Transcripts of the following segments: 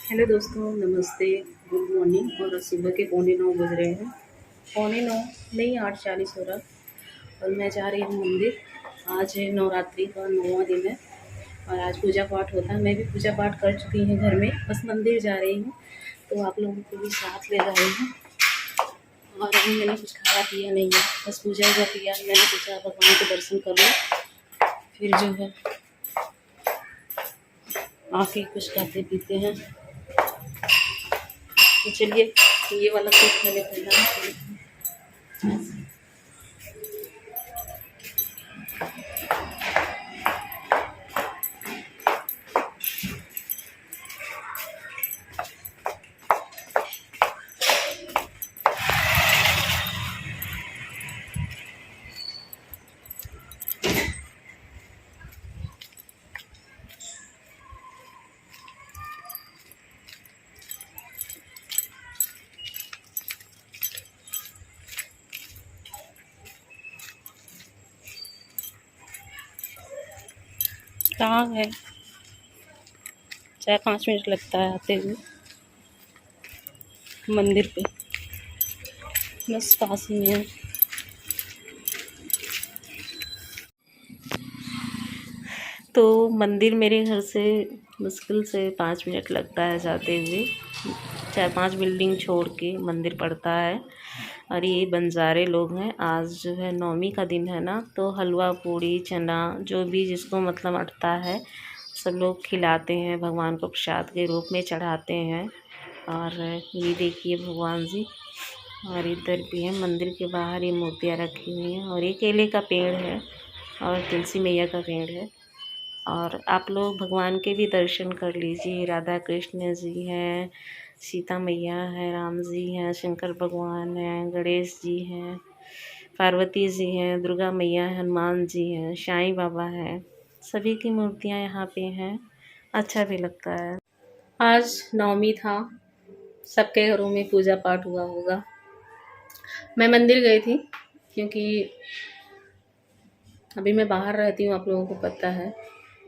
Hello दोस्तों, नमस्ते, good morning. और सुबह के 8:45 बज रहे हैं। 8:45 नहीं, 8:40 हो रहा। और मैं जा रही हूँ मंदिर। आज नवरात्रि का 9वां दिन है और आज पूजा पाठ होता है। मैं भी पूजा पाठ कर चुकी हूँ घर में, बस मंदिर जा रही हूँ तो आप लोगों को भी साथ ले जा रही हूँ। और अभी मैंने कुछ खाया पिया नहीं है, बस पूजा का किया। मैंने सोचा भगवान के दर्शन कर लूँ, फिर जो है आके कुछ खाते पीते हैं। तो चलिए, ये वाला सूट मैंने पहना है। कहाँ है? 4-5 मिनट लगता है आते हुए मंदिर पे, बस पास ही में है। तो मंदिर मेरे घर से मुश्किल से 5 मिनट लगता है जाते हुए। 4-5 बिल्डिंग छोड़ के मंदिर पड़ता है। और ये बंजारे लोग हैं। आज जो है 9वीं का दिन है ना, तो हलवा पूड़ी चना जो भी जिसको मतलब अटता है सब लोग खिलाते हैं, भगवान को प्रसाद के रूप में चढ़ाते हैं। और ये देखिए भगवान जी, और इधर भी है मंदिर के बाहर ये मूर्तियाँ रखी हुई हैं। और ये केले का पेड़ है और तुलसी मैया का पेड़ है। और आप लोग भगवान के भी दर्शन कर लीजिए। राधा कृष्ण जी हैं, सीता मैया है, राम जी हैं, शंकर भगवान हैं, गणेश जी हैं, पार्वती जी हैं, दुर्गा मैया हैं, हनुमान जी हैं, साईं बाबा हैं। सभी की मूर्तियाँ यहाँ पे हैं। अच्छा भी लगता है। आज 9वीं था, सबके घरों में पूजा पाठ हुआ होगा। मैं मंदिर गई थी क्योंकि अभी मैं बाहर रहती हूँ, आप लोगों को पता है,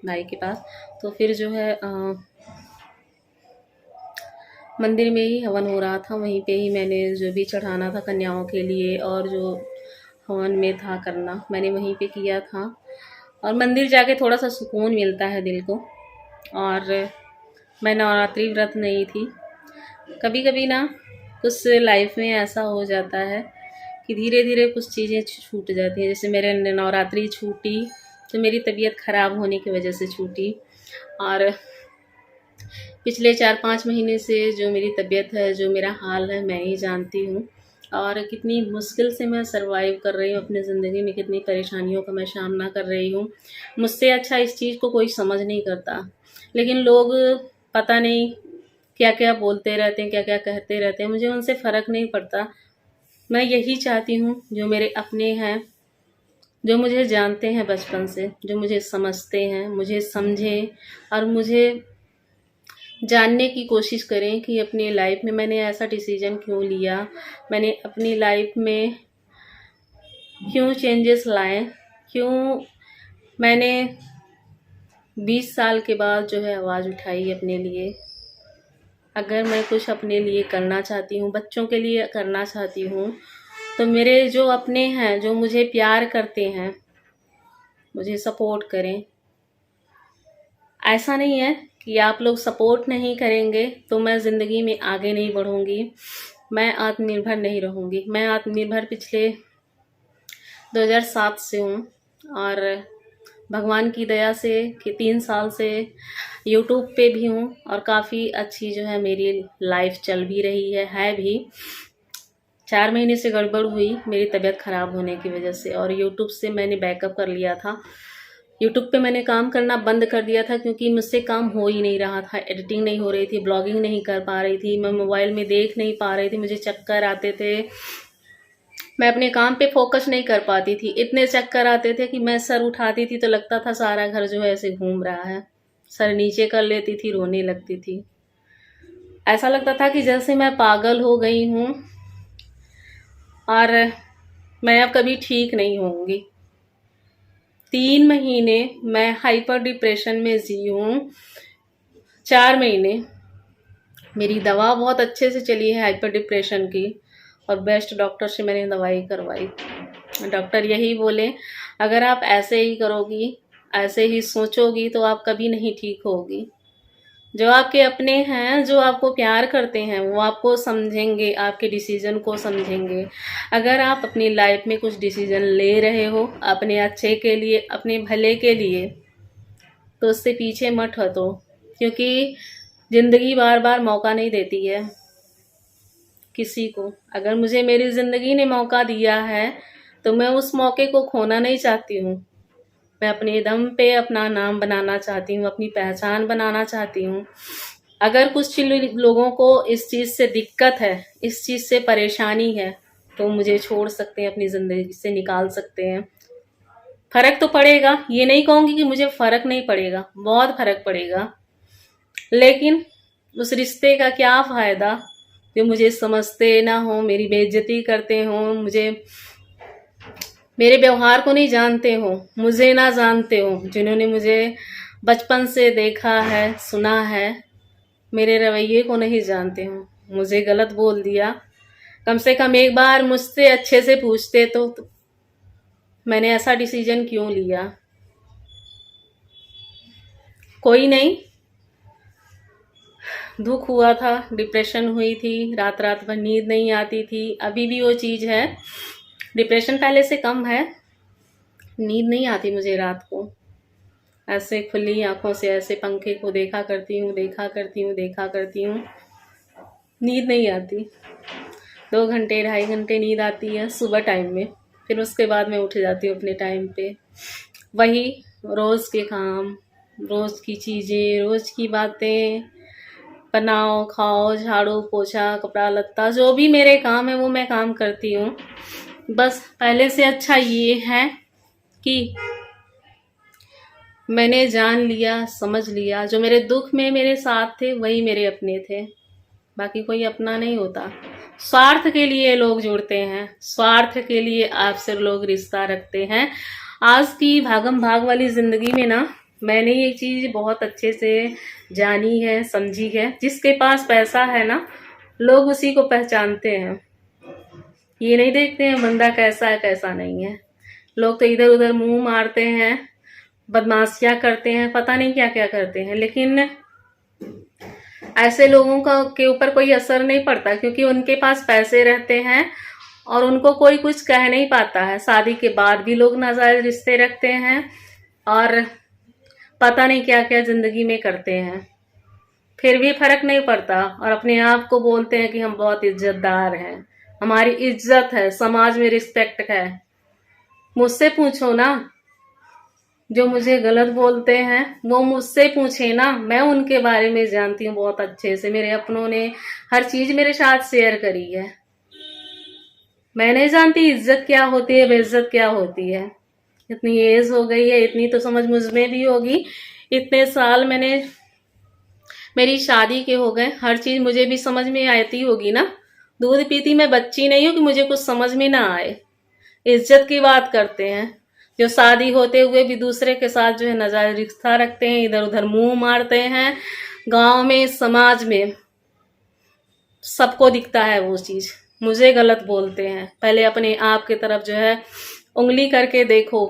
भाई के पास। तो फिर जो है मंदिर में ही हवन हो रहा था। वहीं पे ही मैंने जो भी चढ़ाना था कन्याओं के लिए और जो हवन में था करना, मैंने वहीं पे किया था। और मंदिर जाके थोड़ा सा सुकून मिलता है दिल को। और मैं नवरात्रि व्रत नहीं थी। कभी कभी ना कुछ लाइफ में ऐसा हो जाता है कि धीरे धीरे कुछ चीज़ें छूट जाती हैं। जैसे मेरे नवरात्रि छूटी तो मेरी तबीयत ख़राब होने की वजह से छूटी। और पिछले 4-5 महीने से जो मेरी तबीयत है, जो मेरा हाल है, मैं ही जानती हूँ। और कितनी मुश्किल से मैं सर्वाइव कर रही हूँ अपनी ज़िंदगी में, कितनी परेशानियों का मैं सामना कर रही हूँ। मुझसे अच्छा इस चीज़ को कोई समझ नहीं करता, लेकिन लोग पता नहीं क्या क्या बोलते रहते हैं, क्या क्या कहते रहते हैं। मुझे उनसे फ़र्क नहीं पड़ता। मैं यही चाहती हूँ, जो मेरे अपने हैं, जो मुझे जानते हैं बचपन से, जो मुझे समझते हैं, मुझे समझें और मुझे जानने की कोशिश करें कि अपनी लाइफ में मैंने ऐसा डिसीजन क्यों लिया, मैंने अपनी लाइफ में क्यों चेंजेस लाए, क्यों मैंने 20 साल के बाद जो है आवाज़ उठाई अपने लिए। अगर मैं कुछ अपने लिए करना चाहती हूँ, बच्चों के लिए करना चाहती हूँ, तो मेरे जो अपने हैं, जो मुझे प्यार करते हैं, मुझे सपोर्ट करें। ऐसा नहीं है कि आप लोग सपोर्ट नहीं करेंगे तो मैं ज़िंदगी में आगे नहीं बढ़ूँगी, मैं आत्मनिर्भर नहीं रहूँगी। मैं आत्मनिर्भर पिछले 2007 से हूँ। और भगवान की दया से कि 3 साल से यूट्यूब पे भी हूँ और काफ़ी अच्छी जो है मेरी लाइफ चल भी रही है भी। 4 महीने से गड़बड़ हुई मेरी तबीयत ख़राब होने की वजह से, और यूट्यूब से मैंने बैकअप कर लिया था। यूट्यूब पे मैंने काम करना बंद कर दिया था क्योंकि मुझसे काम हो ही नहीं रहा था। एडिटिंग नहीं हो रही थी, ब्लॉगिंग नहीं कर पा रही थी, मैं मोबाइल में देख नहीं पा रही थी, मुझे चक्कर आते थे, मैं अपने काम पे फोकस नहीं कर पाती थी। इतने चक्कर आते थे कि मैं सर उठाती थी तो लगता था सारा घर जो है ऐसे घूम रहा है। सर नीचे कर लेती थी, रोने लगती थी। ऐसा लगता था कि जैसे मैं पागल हो गई हूँ और मैं अब कभी ठीक नहीं होंगी। 3 महीने मैं हाइपर डिप्रेशन में जी हूँ। 4 महीने मेरी दवा बहुत अच्छे से चली है हाइपर डिप्रेशन की, और बेस्ट डॉक्टर से मैंने दवाई करवाई। डॉक्टर यही बोले, अगर आप ऐसे ही करोगी, ऐसे ही सोचोगी तो आप कभी नहीं ठीक होगी। जो आपके अपने हैं, जो आपको प्यार करते हैं, वो आपको समझेंगे, आपके डिसीजन को समझेंगे। अगर आप अपनी लाइफ में कुछ डिसीजन ले रहे हो अपने अच्छे के लिए, अपने भले के लिए, तो उससे पीछे मत हटो, क्योंकि ज़िंदगी बार बार मौका नहीं देती है किसी को। अगर मुझे मेरी ज़िंदगी ने मौका दिया है तो मैं उस मौके को खोना नहीं चाहती हूँ। मैं अपने दम पे अपना नाम बनाना चाहती हूँ, अपनी पहचान बनाना चाहती हूँ। अगर कुछ लोगों को इस चीज़ से दिक्कत है, इस चीज़ से परेशानी है, तो मुझे छोड़ सकते हैं, अपनी ज़िंदगी से निकाल सकते हैं। फ़र्क तो पड़ेगा, ये नहीं कहूँगी कि मुझे फ़र्क नहीं पड़ेगा, बहुत फ़र्क पड़ेगा। लेकिन उस रिश्ते का क्या फ़ायदा जो मुझे समझते ना हो, मेरी बेइज्जती करते हो, मुझे मेरे व्यवहार को नहीं जानते हो, मुझे ना जानते हो, जिन्होंने मुझे बचपन से देखा है, सुना है, मेरे रवैये को नहीं जानते हो, मुझे गलत बोल दिया। कम से कम एक बार मुझसे अच्छे से पूछते तो मैंने ऐसा डिसीजन क्यों लिया। कोई नहीं, दुख हुआ था, डिप्रेशन हुई थी, रात रात भर नींद नहीं आती थी, अभी भी वो चीज़ है। डिप्रेशन पहले से कम है, नींद नहीं आती मुझे रात को। ऐसे खुली आंखों से ऐसे पंखे को देखा करती हूँ, देखा करती हूँ, देखा करती हूँ, नींद नहीं आती। 2 घंटे 2.5 घंटे नींद आती है सुबह टाइम में, फिर उसके बाद मैं उठ जाती हूँ अपने टाइम पे। वही रोज़ के काम, रोज़ की चीज़ें, रोज़ की बातें, बनाओ खाओ, झाड़ू पोछा, कपड़ा लत्ता, जो भी मेरे काम है वो मैं काम करती हूँ। बस पहले से अच्छा ये है कि मैंने जान लिया, समझ लिया, जो मेरे दुख में मेरे साथ थे वही मेरे अपने थे, बाकी कोई अपना नहीं होता। स्वार्थ के लिए लोग जुड़ते हैं, स्वार्थ के लिए आपसे लोग रिश्ता रखते हैं। आज की भागम भाग वाली जिंदगी में ना, मैंने ये चीज बहुत अच्छे से जानी है, समझी है। जिसके पास पैसा है ना, लोग उसी को पहचानते हैं, ये नहीं देखते हैं बंदा कैसा है कैसा नहीं है। लोग तो इधर उधर मुंह मारते हैं, बदमाशियां करते हैं, पता नहीं क्या क्या करते हैं, लेकिन ऐसे लोगों का के ऊपर कोई असर नहीं पड़ता, क्योंकि उनके पास पैसे रहते हैं और उनको कोई कुछ कह नहीं पाता है। शादी के बाद भी लोग नाजायज रिश्ते रखते हैं और पता नहीं क्या क्या जिंदगी में करते हैं, फिर भी फर्क नहीं पड़ता, और अपने आप को बोलते हैं कि हम बहुत इज्जतदार हैं, हमारी इज्जत है, समाज में रिस्पेक्ट है। मुझसे पूछो ना, जो मुझे गलत बोलते हैं वो मुझसे पूछे ना, मैं उनके बारे में जानती हूँ बहुत अच्छे से। मेरे अपनों ने हर चीज मेरे साथ शेयर करी है। मैं नहीं जानती इज्जत क्या होती है, बेइज्जत क्या होती है। इतनी एज हो गई है, इतनी तो समझ मुझ में भी होगी, इतने साल मैंने, मेरी शादी के हो गए, हर चीज मुझे भी समझ में आती होगी ना। दूध पीती मैं बच्ची नहीं हूँ कि मुझे कुछ समझ में ना आए। इज्जत की बात करते हैं, जो शादी होते हुए भी दूसरे के साथ जो है नाजायज रिश्ता रखते हैं, इधर उधर मुंह मारते हैं, गांव में समाज में सबको दिखता है वो चीज। मुझे गलत बोलते हैं, पहले अपने आप की तरफ जो है उंगली करके देखो,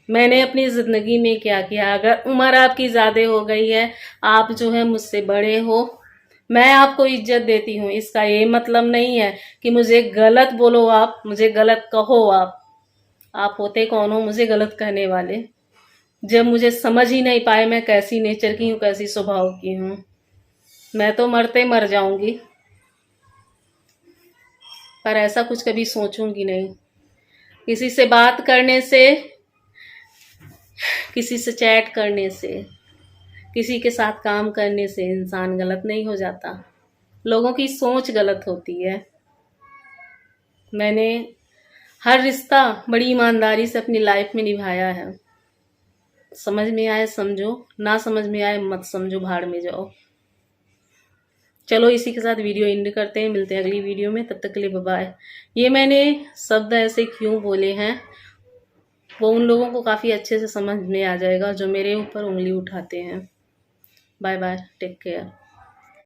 मैंने अपनी जिंदगी में क्या किया। अगर उम्र आपकी ज्यादा हो गई है, आप जो है मुझसे बड़े हो, मैं आपको इज्जत देती हूँ, इसका ये मतलब नहीं है कि मुझे गलत बोलो, आप मुझे गलत कहो। आप होते कौन हो मुझे गलत कहने वाले, जब मुझे समझ ही नहीं पाए मैं कैसी नेचर की हूँ, कैसी स्वभाव की हूँ। मैं तो मरते मर जाऊंगी, पर ऐसा कुछ कभी सोचूंगी नहीं। किसी से बात करने से, किसी से चैट करने से, किसी के साथ काम करने से इंसान गलत नहीं हो जाता। लोगों की सोच गलत होती है। मैंने हर रिश्ता बड़ी ईमानदारी से अपनी लाइफ में निभाया है। समझ में आए समझो, ना समझ में आए मत समझो, भाड़ में जाओ। चलो इसी के साथ वीडियो एंड करते हैं, मिलते हैं अगली वीडियो में, तब तक के लिए बाय बाय। ये मैंने शब्द ऐसे क्यों बोले हैं वो उन लोगों को काफ़ी अच्छे से समझ में आ जाएगा जो मेरे ऊपर उंगली उठाते हैं। Bye bye, take care.